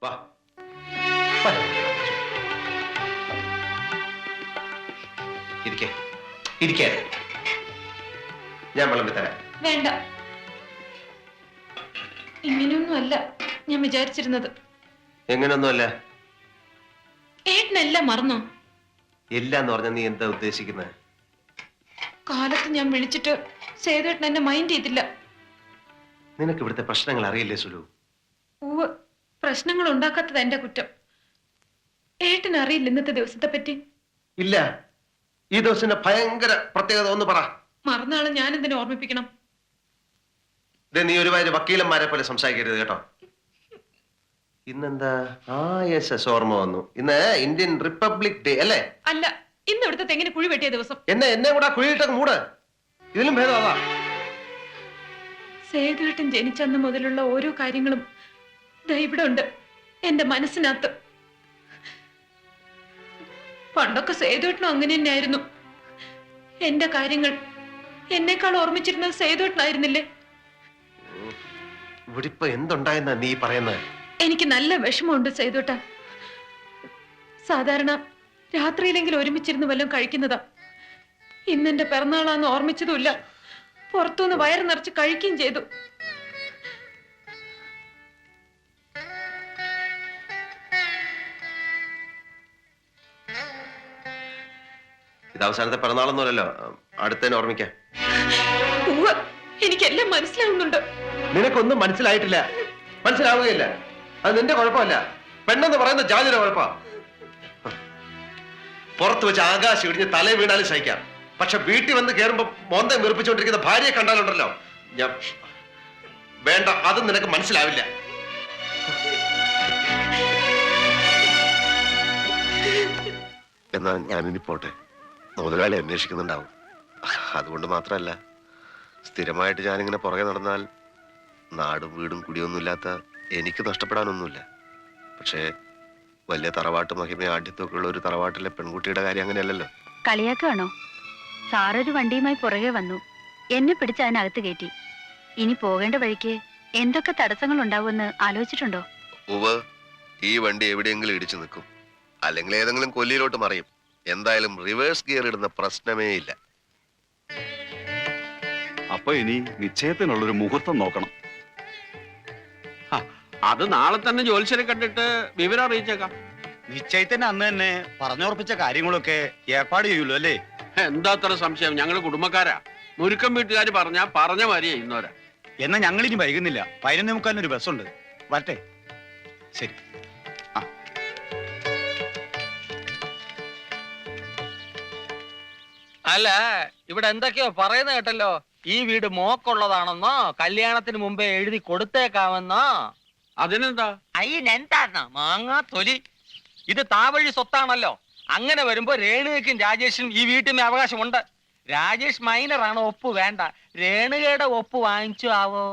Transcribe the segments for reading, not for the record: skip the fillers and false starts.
വാ. ഇരിക്കേ, ഇരിക്കേ. ഞാൻ വിളമ്പി തരാം. വേണ്ട, ഇങ്ങനെയൊന്നുമല്ല ഞാൻ വിചാരിച്ചിരുന്നത്. എങ്ങനെയൊന്നുമല്ല. ഏട്ടനെല്ലാം മറന്നോ? ഇല്ല എന്ന് പറഞ്ഞ നീ എന്താ ഉദ്ദേശിക്കുന്നത്? കാലത്ത് ഞാൻ വിളിച്ചിട്ട് സേതുവേട്ടൻ എന്നെ മൈൻഡ് ചെയ്തില്ല. നിനക്ക് ഇവിടുത്തെ പ്രശ്നങ്ങൾ അറിയില്ലേ സുലു? ഉവ്വ്, പ്രശ്നങ്ങൾ ഉണ്ടാക്കാത്തത് എന്റെ കുറ്റം. ഏട്ടൻ അറിയില്ല ഇന്നത്തെ ദിവസത്തെ പറ്റി? ഇല്ല. ഈ ദിവസത്തിന്റെ ഭയങ്കര പ്രത്യേകത ഒന്ന് പറ. മറന്നാളെ ഞാൻ എന്തിനു ഓർമ്മിപ്പിക്കണം? നീ ഒരുപാട് വക്കീലന്മാരെ പോലെ സംസാരിക്കരുത് കേട്ടോ. ഇന്നെന്താ? ഓർമ്മ വന്നു. ഇന്ന് ഇന്ത്യൻ റിപ്പബ്ലിക് ഡേ അല്ലേ? അല്ല, ഇന്ന് ഇവിടുത്തെ തെങ്ങിന് കുഴി വെട്ടിയ ദിവസം. എന്നെ കൂടെ കുഴിയിട്ടൊക്കെ മൂട്. ഇതിലും ഭേദം അതാ. സേതുവേട്ടൻ ജനിച്ചന്ന് മുതലുള്ള ഓരോ കാര്യങ്ങളും ഇവിടെ ഉണ്ട് എന്റെ മനസ്സിനകത്ത്. പണ്ടൊക്കെ സേതുവേട്ടനും അങ്ങനെ തന്നെയായിരുന്നു. എന്റെ കാര്യങ്ങൾ എന്നെക്കാൾ ഓർമ്മിച്ചിരുന്നത് സേതുവേട്ടനായിരുന്നില്ലേ? ഇവിടെ ഇപ്പൊ എന്തുണ്ടായെന്നാ നീ പറയുന്നത്? എനിക്ക് നല്ല വിഷമമുണ്ട് സേതുവേട്ട. സാധാരണ രാത്രിയിലെങ്കിലും ഒരുമിച്ചിരുന്ന് വല്ലതും കഴിക്കുന്നതാ. ഇന്നെന്റെ പിറന്നാളാന്ന് ഓർമ്മിച്ചതുമില്ല. പുറത്തുനിന്ന് വയറ് നിറച്ച് കഴിക്കുകയും ചെയ്തു. ഇത് അവസാനത്തെ പിറന്നാളൊന്നുമല്ലോ, അടുത്തതിനെ ഓർമ്മിക്കാം. എനിക്കെല്ലാം മനസ്സിലാവുന്നുണ്ട്. നിനക്കൊന്നും മനസ്സിലായിട്ടില്ല, മനസ്സിലാവുകയില്ല. അത് നിന്റെ കുഴപ്പമല്ല, പെണ്ണെന്ന് പറയുന്ന ജാതിയുടെ കുഴപ്പ. പുറത്ത് വെച്ച് ആകാശം ഇടിഞ്ഞ് തല വീണാലും സഹിക്കാം. പക്ഷെ വീട്ടിൽ വന്ന് കയറുമ്പോ മോന്തം വീർപ്പിച്ചുകൊണ്ടിരിക്കുന്ന ഭാര്യയെ കണ്ടാലുണ്ടല്ലോ, ഞാൻ വേണ്ട, അതും നിനക്ക് മനസ്സിലാവില്ല. എന്നാ ഞാനിനി പോട്ടെ. മുതലാളി അന്വേഷിക്കുന്നുണ്ടാവും. അതുകൊണ്ട് മാത്രമല്ല, സ്ഥിരമായിട്ട് ഞാനിങ്ങനെ പുറകെ നടന്നാൽ നാടും വീടും കുടിയൊന്നുമില്ലാത്ത എനിക്ക് നഷ്ടപ്പെടാനൊന്നുമില്ല. പക്ഷേ വലിയ തറവാട്ട് മഹിമ ആഢ്യത്തൊക്കെ ഉള്ള ഒരു തറവാട്ടിലെ പെൺകുട്ടിയുടെ കാര്യം അങ്ങനെയല്ലല്ലോ. കളിയാക്കാണോ? സാറൊരു വണ്ടിയുമായി പുറകെ വന്നു, എന്നെ പിടിച്ച് അതിനകത്ത് കയറ്റി. ഇനി പോകേണ്ട വഴിക്ക് എന്തൊക്കെ തടസ്സങ്ങൾ ഉണ്ടാവുമെന്ന് ആലോചിച്ചിട്ടുണ്ടോ? ഉവ്വ്, ഈ വണ്ടി എവിടെയെങ്കിലും ഇടിച്ചു നിൽക്കും, അല്ലെങ്കിൽ ഏതെങ്കിലും കൊല്ലിയിലോട്ട് മറിയും. എന്തായാലും റിവേഴ്സ് ഗിയർ ഇടുന്ന പ്രശ്നമേ ഇല്ല. അപ്പൊ ഇനി നിശ്ചയത്തിനുള്ളൊരു മുഹൂർത്തം നോക്കണം. അത് നാളെ തന്നെ ജോത്സ്യരെ കണ്ടിട്ട് വിവരം അറിയിച്ചേക്കാം. നിശ്ചയത്തിന് അന്ന് തന്നെ പറഞ്ഞുറപ്പിച്ച കാര്യങ്ങളൊക്കെ ഏർപ്പാട് ചെയ്യൂല്ലോ അല്ലേ? എന്താ അത്ര സംശയം? ഞങ്ങള് കുടുംബക്കാരാ. മുരുക്കം വീട്ടുകാർ പറഞ്ഞ മാതിരി ചെയ്യുന്നവരാ. എന്നാ ഞങ്ങളിനി വൈകുന്നില്ല. 11:45 ബസ്സുണ്ട്. വരട്ടെ? ശരി. അല്ല, ഇവിടെ എന്തൊക്കെയോ പറയുന്ന കേട്ടല്ലോ. ഈ വീട് മോക്കുള്ളതാണെന്നോ, കല്യാണത്തിന് മുമ്പേ എഴുതി കൊടുത്തേക്കാമെന്നോ. അതിനെന്താ? അയ്യെന്താ മാങ്ങാ തൊലി. ഇത് താവഴി സ്വത്താണല്ലോ. അങ്ങനെ വരുമ്പോ രേണുകയ്ക്കും രാജേഷിനും ഈ വീട്ടിന് അവകാശമുണ്ട്. രാജേഷ് മൈനറാണ്, ഒപ്പ് വേണ്ട. രേണുകയുടെ ഒപ്പ് വാങ്ങിച്ചു ആവോ?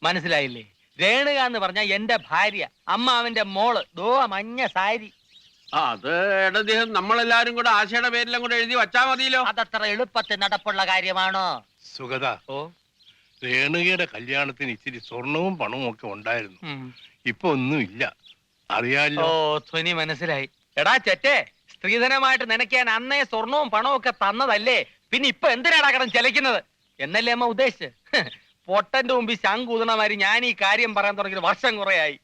മനസ്സിലായില്ലേ? രേണുക എന്ന് പറഞ്ഞ എന്റെ ഭാര്യ, അമ്മാവന്റെ മോള്. ദോ മഞ്ഞ സാരി. അത് ഇടദ്ദേഹം നമ്മളെല്ലാരും കൂടെ ആശയുടെ പേരിലും കൂടെ എഴുതി വച്ചാ മതിയല്ലോ. അതത്ര എളുപ്പത്തിൽ നടപ്പുള്ള കാര്യമാണോ? സുഗത, രേണുകയുടെ കല്യാണത്തിന് ഇച്ചിരി സ്വർണവും പണവും ഒക്കെ ഉണ്ടായിരുന്നു. ഇപ്പൊ ഒന്നുമില്ല, അറിയാലോ. ഓ, ധ്വനി മനസ്സിലായി. എടാ ചെറ്റേ, സ്ത്രീധനമായിട്ട് നിനക്കാൻ അന്നേ സ്വർണവും പണവും ഒക്കെ തന്നതല്ലേ, പിന്നെ ഇപ്പൊ എന്തിനാടാ കടം ചെലക്കുന്നത് എന്നല്ലേ അമ്മ ഉദ്ദേശിച്ച്? പൊട്ടന്റെ മുമ്പിൽ ശങ്കൂതണമാരി ഞാൻ ഈ കാര്യം പറയാൻ തുടങ്ങിയത് വർഷം കുറയായി.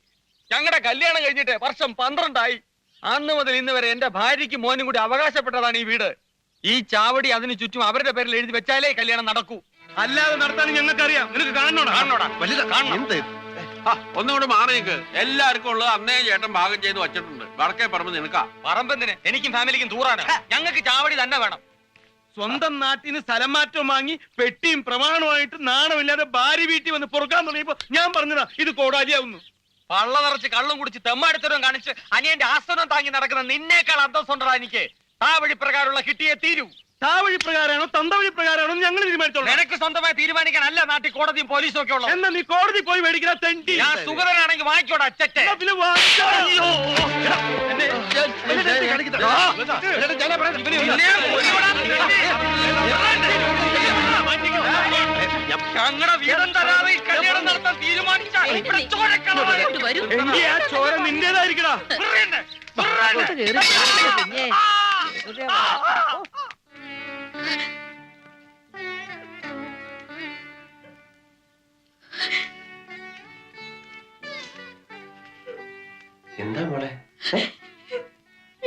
ഞങ്ങളുടെ കല്യാണം കഴിഞ്ഞിട്ട് വർഷം 12 അന്ന് മുതൽ ഇന്ന് വരെ എന്റെ ഭാര്യയ്ക്ക് മോനും കൂടി അവകാശപ്പെട്ടതാണ് ഈ വീട്. ഈ ചാവടി അതിന് ചുറ്റും അവരുടെ പേരിൽ എഴുതി വെച്ചാലേ കല്യാണം നടക്കൂ. അല്ലാതെ നടത്താൻ ഞങ്ങൾക്കറിയാം. നിനക്ക് കാണണോടാ? ഒന്നുകൂടെ മാറിയേക്ക്. എല്ലാവർക്കും ഉള്ളത് അന്നേ ചേട്ടൻ ഭാഗം ചെയ്ത് വച്ചിട്ടുണ്ട്. വടക്കേ പറമ്പ് നിനക്കാ. പറമ്പെന്തിന്? എനിക്കും ഫാമിലിക്കും ദൂരാണ്. ഞങ്ങൾക്ക് ചാവടി തന്നെ വേണം. സ്വന്തം നാട്ടിന് സ്ഥലം മാറ്റം വാങ്ങി പെട്ടിയും പ്രമാണമായിട്ട് നാണമില്ലാതെ ഭാര്യ വീട്ടിൽ വന്ന് പൊറുക്കാൻ തുടങ്ങിയപ്പോ ഞാൻ പറഞ്ഞതാ ഇത് കോടാലിയാവുന്നു. പള്ള നിറച്ച് കള്ളും കുടിച്ച് തെമ്മാടിത്തരവും കാണിച്ച് അനിയന്റെ ആസ്തനം താങ്ങി നടക്കുന്ന നിന്നേക്കാൾ അന്തസ്സുണ്ടടാ എനിക്ക്. ആ വഴി പ്രകാരമുള്ള കിട്ടിയേ തീരൂ. താ വഴി പ്രകാരമാണോ തന്ത വഴി പ്രകാരമാണോ ഞങ്ങൾ തീരുമാനിച്ചോളൂ. നിനക്ക് സ്വന്തമായി തീരുമാനിക്കാനല്ല നാട്ടിൽ കോടതിയും പോലീസും ഒക്കെ ഉള്ളത്. എന്നാ നീ കോടതി പോയി മേടിക്കുന്ന തെണ്ടി. ഞാൻ സുഗതനാണെങ്കിൽ വാങ്ങിക്കോടാ അച്ഛൻ. ഞങ്ങളുടെ വീതം തരാതെ ഈ കല്യാണം നടത്താൻ തീരുമാനിച്ചാൽ ഇവിടെ ചോരക്കളമായി. ഇങ്ങോട്ട് വരൂ. എങ്കി ആ ചോര നിന്റേതായിരിക്കടാ. വിറയണ്ടേ? എന്താ മോളെ?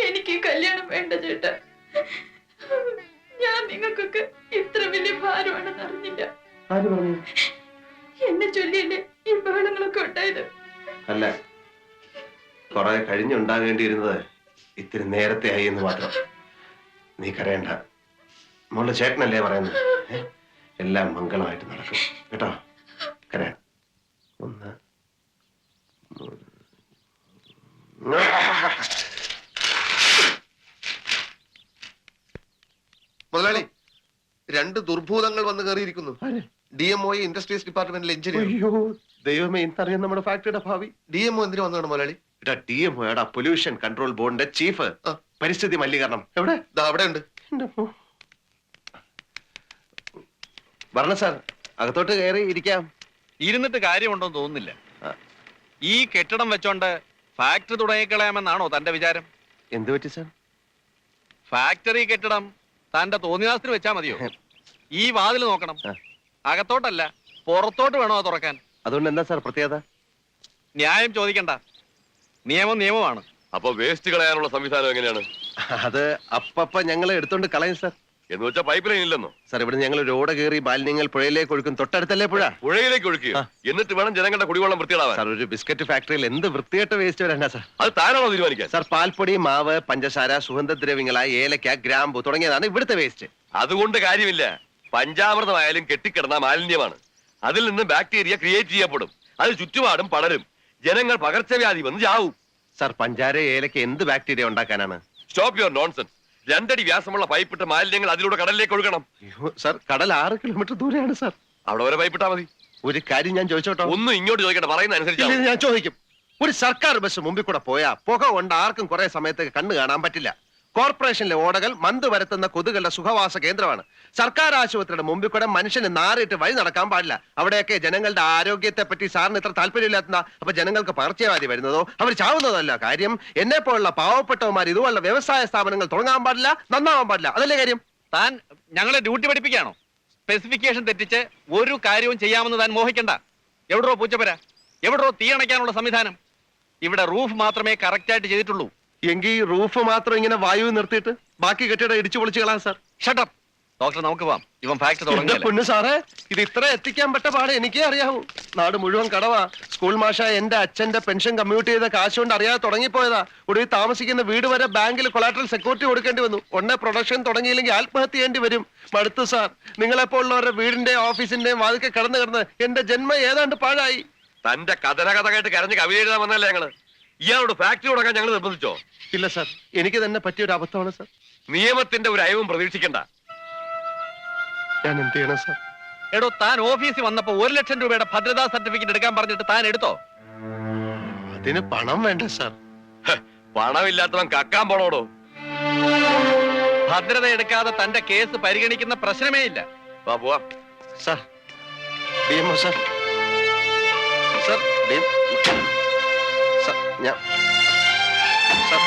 എനിക്ക് ഈ കല്യാണം വേണ്ട ചേട്ടാ. ഞാൻ നിങ്ങൾക്കൊക്കെ ഇത്ര വലിയ ഭാരമാണെന്ന് അറിഞ്ഞില്ല. ആര് പറഞ്ഞു? എന്നെ ചൊല്ലിയല്ലേ ഈ ബഹളങ്ങളൊക്കെ ഉണ്ടായത്. അല്ല, കുറെ കഴിഞ്ഞുണ്ടാകേണ്ടിയിരുന്നത് ഇത്തിരി നേരത്തെ ആയി എന്ന് മാത്രം. നീ കരയണ്ട മോളുടെ ചേട്ടനല്ലേ പറയുന്നത്. എല്ലാം മംഗളമായിട്ട് നടക്കും കേട്ടോ. കരയാൻ 1 മുതലാളി, 2 ദുർഭൂതങ്ങൾ വന്ന് കയറിയിരിക്കുന്നു. DMO ഇൻഡസ്ട്രീസ് ഡിപ്പാർട്ട്മെന്റിലെ എഞ്ചിനീയർ. അയ്യോ ദൈവമേ, ഇന്നറിയാം നമ്മുടെ ഫാക്ടറിയുടെ ഭാവി. DMO എന്തിനു വന്നതാണ് മുതലാളി? DMO പൊല്യൂഷൻ കൺട്രോൾ ബോർഡിന്റെ ചീഫ്. പരിസ്ഥിതി മലിനീകരണം എവിടെ? അവിടെ ഉണ്ട്. വരണ സാർ, അകത്തോട്ട് കയറി ഇരിക്കാം. ഇരുന്നിട്ട് കാര്യമുണ്ടോന്ന് തോന്നുന്നില്ല. ഈ കെട്ടിടം വെച്ചോണ്ട് ഫാക്ടറി തുടങ്ങിക്കളയാമെന്നാണോ തന്റെ വിചാരം? എന്ത് പറ്റി സാർ? ഫാക്ടറി കെട്ടിടം തന്റെ തോന്നിയാസത്തിന് വെച്ചാ മതിയോ? ഈ വാതിൽ നോക്കണം. അകത്തോട്ടല്ല, പുറത്തോട്ട് വേണോ അത് തുറക്കാൻ? അതുകൊണ്ട് എന്താ സാർ പ്രത്യേകത? ന്യായം ചോദിക്കണ്ട, നിയമം നിയമമാണ്. അപ്പൊ വേസ്റ്റ് കളയാനുള്ള സംവിധാനം എങ്ങനെയാണ്? അത് അപ്പപ്പ ഞങ്ങൾ എടുത്തോണ്ട് കളയും സാർ. എന്ന് വെച്ചാൽ പൈപ്പ് ലൈൻ ഇല്ലെന്നോ? സാർ, ഇവിടെ ഞങ്ങൾ ഒരു ഓട കയറി മാലിന്യങ്ങൾ പുഴയിലേക്ക് ഒഴുക്കും. തൊട്ടടുത്തല്ലേ പുഴ? പുഴയിലേക്ക് ഒഴുക്കുക, എന്നിട്ട് വേണം ജനങ്ങളുടെ കുടിവെള്ളം വൃത്തിയിടാവാൻ. സാർ, ഒരു ബിസ്ക്കറ്റ് ഫാക്ടറിയിൽ എന്ത് വൃത്തികെട്ട വേസ്റ്റ് വരണ്ട സാർ. അത് താനാണോ തീരുമാനിക്കാൻ? സാർ, പാൽപ്പൊടി, മാവ്, പഞ്ചസാര, സുഗന്ധദ്രവ്യങ്ങളായ ഏലക്ക, ഗ്രാമ്പു തുടങ്ങിയതാണ് ഇവിടുത്തെ വേസ്റ്റ്. അതുകൊണ്ട് കാര്യമില്ല. പഞ്ചാമൃതമായാലും കെട്ടിക്കിടന്ന മാലിന്യമാണ്. അതിൽ നിന്ന് ബാക്ടീരിയ ക്രിയേറ്റ് ചെയ്യപ്പെടും. അത് ചുറ്റുപാടും പടരും. ജനങ്ങൾ പകർച്ചവ്യാധി വന്ന് ചാവും. സാർ, പഞ്ചാര, ഏലക്ക എന്ത് ബാക്ടീരിയ ഉണ്ടാക്കാനാണ്? Stop your nonsense. 2 അടി വ്യാസമുള്ള പൈപ്പിട്ട് മാലിന്യങ്ങൾ അതിലൂടെ കടലിലേക്ക് ഒഴുകണം. സാർ, കടൽ 6 കിലോമീറ്റർ ദൂരെയാണ് സാർ. അവിടെ വരെ പൈപ്പിട്ടാ മതി. ഒരു കാര്യം ഞാൻ ചോദിച്ചോട്ടോ? ഒന്നും ഇങ്ങോട്ട് ചോദിക്കട്ടെ, പറയുന്ന അനുസരിച്ച്. ഇല്ല, ഞാൻ ചോദിക്കും. ഒരു സർക്കാർ ബസ് മുമ്പിൽ കൂടെ പോയാ പുക കൊണ്ട് ആർക്കും കുറെ സമയത്തേക്ക് കണ്ണു കാണാൻ പറ്റില്ല. കോർപ്പറേഷനിലെ ഓടകൾ മന്ത് വരുത്തുന്ന കൊതുകളുടെ സുഖവാസ കേന്ദ്രമാണ്. സർക്കാർ ആശുപത്രിയുടെ മുമ്പിൽ കൂടെ മനുഷ്യന് നാറിയിട്ട് വഴി നടക്കാൻ പാടില്ല. അവിടെയൊക്കെ ജനങ്ങളുടെ ആരോഗ്യത്തെ പറ്റി സാറിന് ഇത്ര താല്പര്യമില്ലാത്ത, അപ്പൊ ജനങ്ങൾക്ക് പകർച്ചവ്യാധി വരുന്നതോ അവർ ചാവുന്നതല്ല കാര്യം. എന്നെ പോലുള്ള പാവപ്പെട്ടവന്മാർ ഇതുപോലുള്ള വ്യവസായ സ്ഥാപനങ്ങൾ തുടങ്ങാൻ പാടില്ല, നന്നാവാൻ പാടില്ല. അതല്ലേ കാര്യം? താൻ ഞങ്ങളെ ഡ്യൂട്ടി പഠിപ്പിക്കുകയാണോ? സ്പെസിഫിക്കേഷൻ തെറ്റിച്ച് ഒരു കാര്യവും ചെയ്യാമെന്ന് താൻ മോഹിക്കണ്ട. എവിടോ പൂച്ചപ്പര, എവിടോ തീ അണയ്ക്കാനുള്ള സംവിധാനം? ഇവിടെ റൂഫ് മാത്രമേ കറക്റ്റ് ആയിട്ട് ചെയ്തിട്ടുള്ളൂ. എങ്കിൽ റൂഫ് മാത്രം ഇങ്ങനെ വായു നിർത്തിയിട്ട് ബാക്കി കെട്ടിടം ഇടിച്ചു പൊളിച്ചു കളാം സാർ. ഷട്ടപ്പ് ഡോക്ടർ, നമുക്ക് പോവാം. ഇവൻ ഫാക്ടറി തുടങ്ങി. പൊന്നു സാറേ, ഇത് ഇത്ര എത്തിക്കാൻ പറ്റ പാടെ എനിക്കേ അറിയാവൂ. നാട് മുഴുവൻ കടവാ. സ്കൂൾ മാഷ എന്റെ അച്ഛന്റെ പെൻഷൻ കമ്മ്യൂട്ട് ചെയ്ത കാശ് കൊണ്ട് അറിയാതെ തുടങ്ങിപ്പോയതാ. ഒടുവിൽ താമസിക്കുന്ന വീട് വരെ ബാങ്കിൽ കൊളാട്രൽ സെക്യൂരിറ്റി കൊടുക്കേണ്ടി വന്നു. ഉടനെ പ്രൊഡക്ഷൻ തുടങ്ങിയില്ലെങ്കിൽ ആത്മഹത്യ ചെയ്യേണ്ടി വരും. മടുത്തു സാർ. നിങ്ങളെപ്പോലുള്ളവരുടെ വീടിന്റെയും ഓഫീസിന്റെയും വാതിക്കെ കിടന്ന് എന്റെ ജന്മം ഏതാണ്ട് പാഴായി. തന്റെ കഥ കേട്ട് കരഞ്ഞ് കവിത എഴുതാൻ വന്നല്ലേ ഞങ്ങള്. ഇയാളോട് ഫാക്ടറി തുടങ്ങാൻ ഞങ്ങൾ നിർബന്ധിച്ചോ? ഇല്ല സാർ, എനിക്ക് തന്നെ പറ്റിയൊരു അബദ്ധമാണ് സാർ. നിയമത്തിന്റെ ഒരു അയവും പ്രതീക്ഷിക്കണ്ട. ഞാൻ എന്ത് ചെയ്യണം സാർ? എടോ, താൻ ഓഫീസിൽ വന്നപ്പോ 1 ലക്ഷം രൂപയുടെ ഭദ്രതാ സർട്ടിഫിക്കറ്റ് എടുക്കാൻ പറഞ്ഞിട്ട് താൻ എടുത്തോ? അതിന് പണം വേണ്ട സാർ. പണമില്ലാത്തവൻ കക്കാൻ പോണോടോ. ഭദ്രത എടുക്കാതെ തന്റെ കേസ് പരിഗണിക്കുന്ന പ്രശ്നമേ ഇല്ല. വാ പോവാം. Sir, DMO sir. Sir, sir, ഞാൻ സാർ,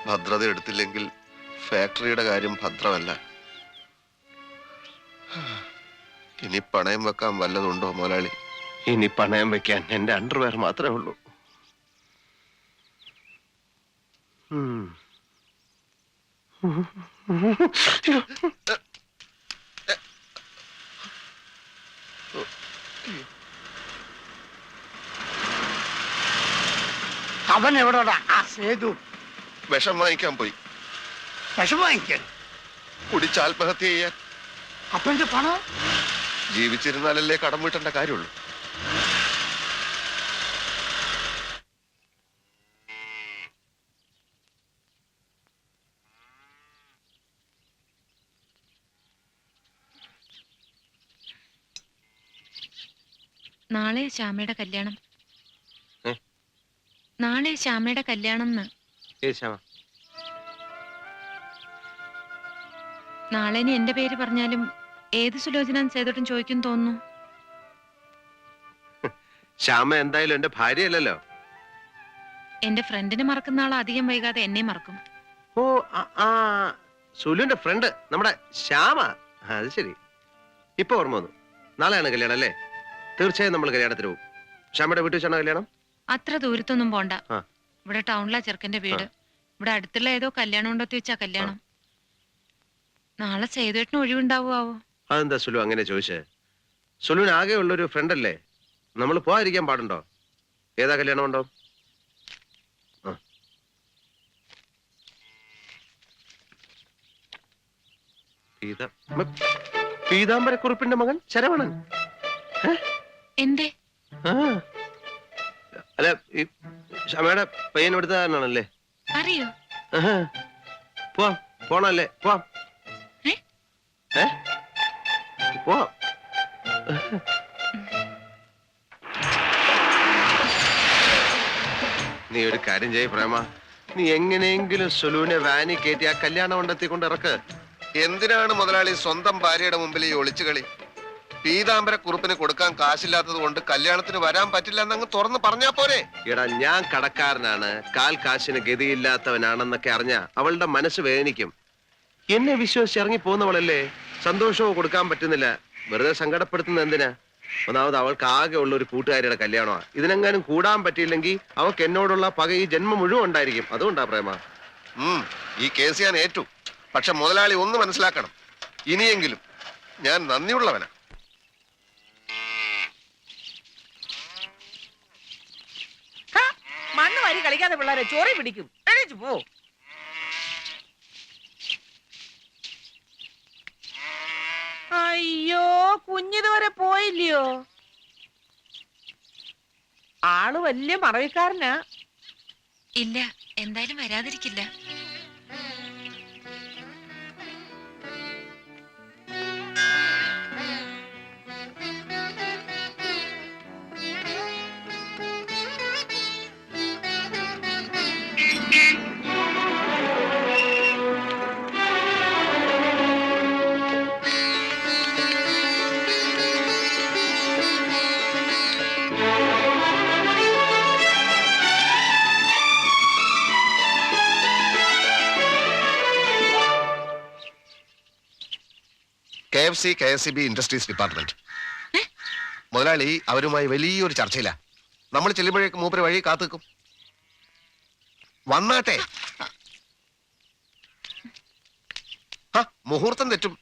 ഭദ്രത എടുത്തില്ലെങ്കിൽ ഫാക്ടറിയുടെ കാര്യം ഭദ്രമല്ല. ഇനി പണയം വെക്കാൻ വല്ലതുണ്ടോ മുതലാളി? ഇനി പണയം വെക്കാൻ എന്റെ അണ്ടർവെയർ മാത്രമേ ഉള്ളൂ. അവൻ എവിടെടാ? ആ സേതു വിഷം വാങ്ങിക്കാൻ പോയി. വിഷം വാങ്ങിക്കാൻ? കുടിച്ച് ആത്മഹത്യ ചെയ്യാൻ. അപ്പൊ എന്റെ പണം? ജീവിച്ചിരുന്നാലല്ലേ കടം വീട്ടേണ്ട കാര്യമുള്ളൂ. നാളെ ശ്യാമയുടെ കല്യാണം. നാളെ ശ്യാമയുടെ കല്യാണം. നാളെ ഇനി എന്റെ പേര് പറഞ്ഞാലും ഏത് സുലോചന സേതോട്ടും ചോദിക്കും തോന്നുന്നു. ശ്യാമ എന്തായാലും എന്റെ ഭാര്യയല്ലല്ലോ. എന്റെ ഫ്രണ്ടിനെ മറക്കുന്ന ആൾ അധികം വൈകാതെ എന്നെ മറക്കും. ഓ സുലുവിന്റെ ഫ്രണ്ട് നമ്മുടെ ശ്യാമ. അത് ശരി, ഇപ്പൊ ഓർമ്മ വന്നു. നാളെയാണ് കല്യാണം അല്ലേ? തീർച്ചയായും നമ്മൾ കല്യാണത്തിന് പോകും. ശ്യാമയുടെ വീട്ടിൽ വെച്ചാണ് കല്യാണം? അത്ര ദൂരത്തൊന്നും പോണ്ട. ആ. ഇവിടെ ടൗണിലാ ചെറുക്കന്റെ വീട്. ഇവിടെ അടുത്തുള്ള ഏതോ കല്യാണം ഉണ്ടോത്തി വെച്ചാ കല്യാണം. നാളെ സേതുവേട്ടന് ഒഴിവുണ്ടാവോ? അതെന്താ സുലു അങ്ങനെ ചോദിച്ചേ? സുലുവിന് ആകെ ഉള്ളൊരു ഫ്രണ്ട് അല്ലേ, നമ്മൾ പോകാതിരിക്കാൻ പാടുണ്ടോ? ഏതാ കല്യാണം ഉണ്ടോ? പീതാംബരക്കുറിപ്പിന്റെ മകൻ ശരവണൻ. എന്തേ? അല്ല, ഈ ക്ഷമയുടെ പയ്യൻ എടുത്താണല്ലേ? അറിയോ? പോവാം, പോണല്ലേ? പോവാം, പോവാം. നീ ഒരു കാര്യം ചെയ്യ പ്രേമ, നീ എങ്ങനെയെങ്കിലും സുലുവിനെ വാനി കയറ്റി ആ കല്യാണ മണ്ഡലത്തിൽ കൊണ്ട് ഇറക്ക്. എന്തിനാണ് മുതലാളി സ്വന്തം ഭാര്യയുടെ മുമ്പിൽ ഈ ഒളിച്ചുകളി? പീതാംബര കുറുപ്പിന് കൊടുക്കാൻ കാശില്ലാത്തത് കൊണ്ട് കല്യാണത്തിന് വരാൻ പറ്റില്ല എന്നങ്ങ് തുറന്ന് പറഞ്ഞാ പോരെ? എടാ, ഞാൻ കടക്കാരനാണ്, കാൽ കാശിന് ഗതിയില്ലാത്തവനാണെന്നൊക്കെ അറിഞ്ഞ അവളുടെ മനസ്സ് വേദനിക്കും. എന്നെ വിശ്വസിച്ച് ഇറങ്ങി പോകുന്നവളല്ലേ, സന്തോഷവും കൊടുക്കാൻ പറ്റുന്നില്ല. വെറുതെ സങ്കടപ്പെടുത്തുന്ന എന്തിനാ? ഒന്നാമത് അവൾക്ക് ആകെ ഉള്ള ഒരു കൂട്ടുകാരിയുടെ കല്യാണമാണ്. ഇതിനെങ്ങാനും കൂടാൻ പറ്റിയില്ലെങ്കിൽ അവൾക്ക് എന്നോടുള്ള പക ഈ ജന്മം മുഴുവൻ ഉണ്ടായിരിക്കും. അതുകൊണ്ടാ പ്രേമ. ഈ കേസ് ഞാൻ ഏറ്റു. പക്ഷെ മുതലാളി ഒന്ന് മനസ്സിലാക്കണം, ഇനിയെങ്കിലും ഞാൻ നന്ദിയുള്ളവനാ. മണ്ണ് വാരി കളിക്കാതെ പിള്ളേരെ ചോറി പിടിക്കും. എണീച്ചു പോ. അയ്യോ, കുഞ്ഞിതുവരെ പോയില്ലയോ? ആള് വലിയ മറവിക്കാരനാ. ഇല്ല, എന്തായാലും വരാതിരിക്കില്ല. KFC, KSCB industries department. മുതലാളി അവരുമായി വലിയൊരു ചർച്ചയില്ല. നമ്മൾ ചെല്ലുമ്പോഴേക്ക് മൂപ്പര് വഴി കാത്തുക്കും. വന്നാട്ടെ. മുഹൂർത്തം തെറ്റും.